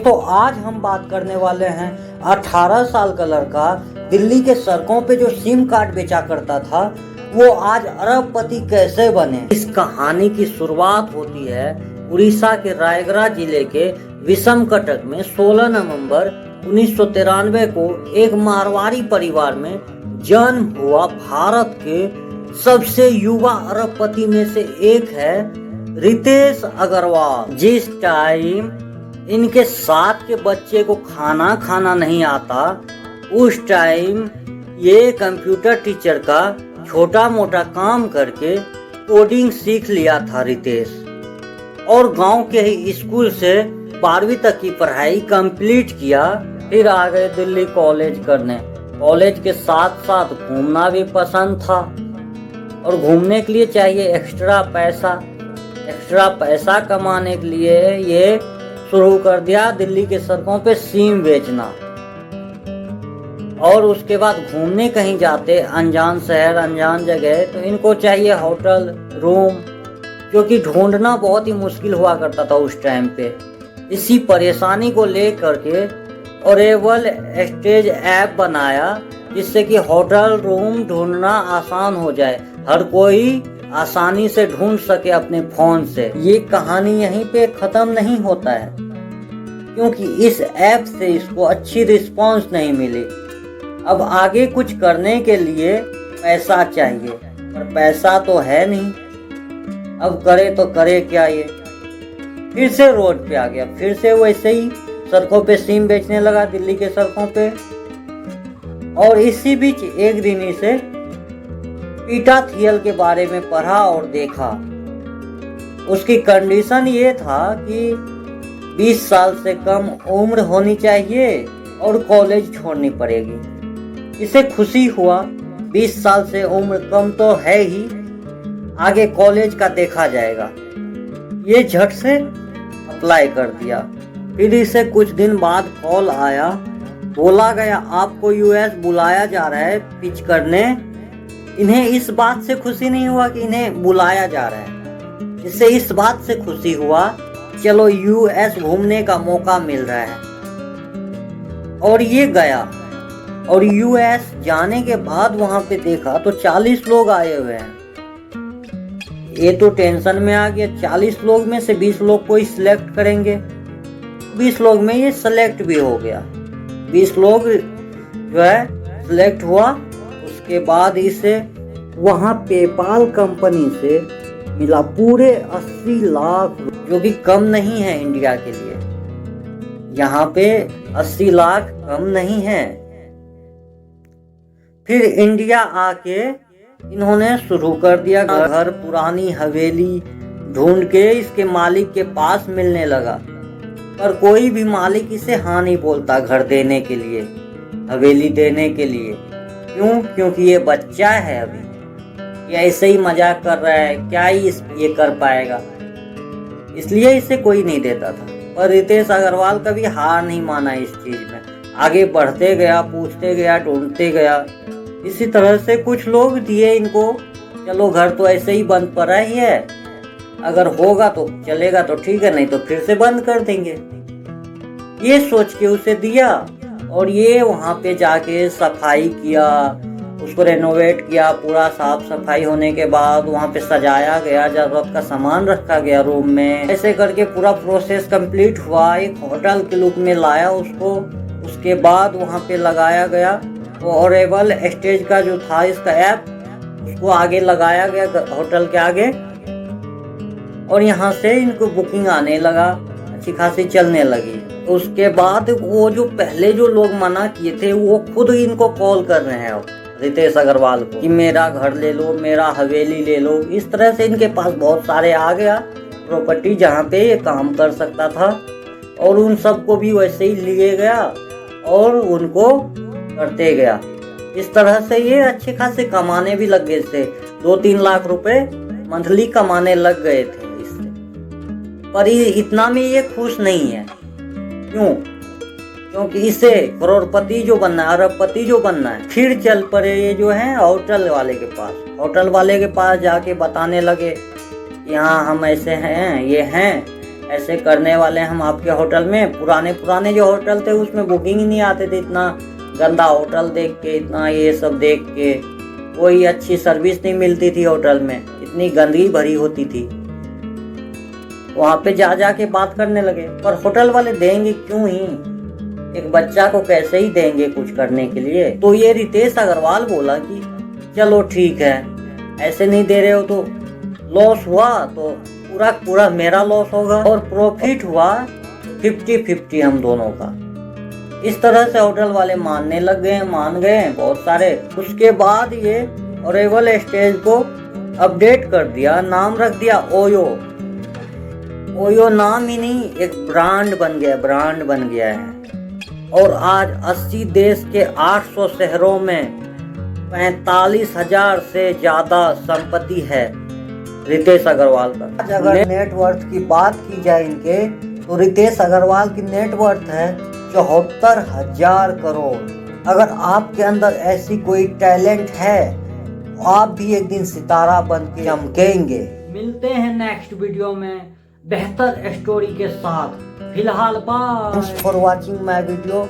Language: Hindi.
दोस्तों आज हम बात करने वाले हैं 18 साल का लड़का दिल्ली के सड़कों पे जो सिम कार्ड बेचा करता था वो आज अरबपति कैसे बने। इस कहानी की शुरुआत होती है उड़ीसा के रायगढ़ जिले के विषमकटक में 16 नवंबर 1993 को एक मारवाड़ी परिवार में जन्म हुआ। भारत के सबसे युवा अरबपति में से एक है रितेश अग्रवाल। जिस टाइम इनके साथ के बच्चे को खाना नहीं आता उस टाइम ये कंप्यूटर टीचर का छोटा मोटा काम करके कोडिंग सीख लिया था रितेश, और गांव के ही स्कूल से 12वीं तक की पढ़ाई कंप्लीट किया। फिर आ गए दिल्ली कॉलेज करने। कॉलेज के साथ साथ घूमना भी पसंद था और घूमने के लिए चाहिए एक्स्ट्रा पैसा कमाने के लिए ये शुरू कर दिया दिल्ली के सड़कों पे सिम बेचना। और उसके बाद घूमने कहीं जाते अनजान शहर अनजान जगह तो इनको चाहिए होटल रूम, जो कि ढूंढना बहुत ही मुश्किल हुआ करता था उस टाइम पे। इसी परेशानी को लेकर के ओरेवल स्टेज ऐप बनाया जिससे कि होटल रूम ढूंढना आसान हो जाए, हर कोई आसानी से ढूंढ सके अपने फोन से। ये कहानी यहीं पे खत्म नहीं होता है, क्योंकि इस ऐप से इसको अच्छी रिस्पांस नहीं मिली। अब आगे कुछ करने के लिए पैसा चाहिए, पर पैसा तो है नहीं। अब करे तो करे क्या ये। फिर से रोड पे आ गया, फिर से वैसे ही सड़कों पे सिम बेचने लगा दिल्ली के सड़कों पे। और इसी बीच एक दिन इसे पीटा थियल के बारे में पढ़ा और देखा। उसकी कंडीशन ये था कि 20 साल से कम उम्र होनी चाहिए और कॉलेज छोड़नी पड़ेगी। इसे खुशी हुआ, 20 साल से उम्र कम तो है ही, आगे कॉलेज का देखा जाएगा। ये झट से अप्लाई कर दिया। फिर इसे कुछ दिन बाद कॉल आया, बोला गया आपको यूएस बुलाया जा रहा है पिच करने। इन्हें इस बात से खुशी नहीं हुआ कि इन्हें बुलाया जा रहा है, इससे इस बात से खुशी हुआ चलो यूएस घूमने का मौका मिल रहा है। और ये गया, और यूएस जाने के बाद वहां पे देखा तो 40 लोग आए हुए हैं। ये तो टेंशन में आ गया, 40 लोग में से 20 लोग को ही सिलेक्ट करेंगे। 20 लोग में ये सिलेक्ट भी हो गया। 20 लोग जो है सिलेक्ट हुआ। उसके बाद इसे वहां पेपाल कंपनी से मिला पूरे 80 लाख, जो कि कम नहीं है इंडिया के लिए। यहाँ पे 80 लाख कम नहीं है। फिर इंडिया आके इन्होंने शुरू कर दिया घर, पुरानी हवेली ढूंढ के इसके मालिक के पास मिलने लगा, पर कोई भी मालिक इसे हाँ नहीं बोलता घर देने के लिए, हवेली देने के लिए। क्यों? क्योंकि ये बच्चा है अभी, ये ऐसे ही मजाक कर रहा है, क्या ही ये कर पाएगा, इसलिए इसे कोई नहीं देता था। पर रितेश अग्रवाल कभी हार नहीं माना इस चीज में, आगे बढ़ते गया, पूछते गया, ढूंढते गया। इसी तरह से कुछ लोग दिए इनको, चलो घर तो ऐसे ही बंद पड़ा ही है, अगर होगा तो चलेगा तो ठीक है, नहीं तो फिर से बंद कर देंगे। ये सोच के उसे दिया, और ये वहां पे जाके सफाई किया, उसको रेनोवेट किया। पूरा साफ सफाई होने के बाद वहां पे सजाया गया, जरूरत का सामान रखा गया रूम में। ऐसे करके पूरा प्रोसेस कंप्लीट हुआ। एक होटल के लुक में लाया उसको। उसके बाद वहां पे लगाया गया वो ओरेवल स्टेज का जो था इसका ऐप, उसको आगे लगाया गया होटल के आगे, और यहाँ से इनको बुकिंग आने लगा, अच्छी खासी चलने लगी। उसके बाद वो जो पहले जो लोग मना किए थे वो खुद इनको कॉल कर रहे हैं रितेश अग्रवाल को कि मेरा घर ले लो, मेरा हवेली ले लो। इस तरह से इनके पास बहुत सारे आ गया प्रॉपर्टी जहाँ पे ये काम कर सकता था, और उन सबको भी वैसे ही लिए गया और उनको करते गया। इस तरह से ये अच्छे खासे कमाने भी लग गए थे, 2-3 लाख रुपए मंथली कमाने लग गए थे इससे। पर ये इतना में ये खुश नहीं है। क्यों? क्योंकि इसे करोड़पति जो बनना है, अरबपति जो बनना है। फिर चल पड़े ये जो है होटल वाले के पास। होटल वाले के पास जाके बताने लगे यहाँ हम ऐसे हैं, ये हैं, ऐसे करने वाले हम आपके होटल में। पुराने जो होटल थे उसमें बुकिंग ही नहीं आते थे, इतना गंदा होटल देख के, इतना ये सब देख के कोई अच्छी सर्विस नहीं मिलती थी होटल में, इतनी गंदगी भरी होती थी। वहाँ पे जा के बात करने लगे, पर होटल वाले देंगे क्यों ही, एक बच्चा को कैसे ही देंगे कुछ करने के लिए। तो ये रितेश अग्रवाल बोला कि चलो ठीक है, ऐसे नहीं दे रहे हो तो लॉस हुआ तो पूरा मेरा लॉस होगा, और प्रॉफिट हुआ 50-50 हम दोनों का। इस तरह से होटल वाले मान गए बहुत सारे। उसके बाद ये ओरेवल स्टेज को अपडेट कर दिया, नाम रख दिया ओयो। ओयो नाम ही नहीं, एक ब्रांड बन गया है। और आज 80 देश के 800 शहरों में 45,000 से ज्यादा संपत्ति है रितेश अग्रवाल का। आज अगर नेटवर्थ की बात की जाए इनके, तो रितेश अग्रवाल की नेटवर्थ है 74,000 करोड़। अगर आपके अंदर ऐसी कोई टैलेंट है तो आप भी एक दिन सितारा बन के चमकेंगे। मिलते हैं नेक्स्ट वीडियो में बेहतर स्टोरी के साथ। फिलहाल bye. Thanks for watching my video.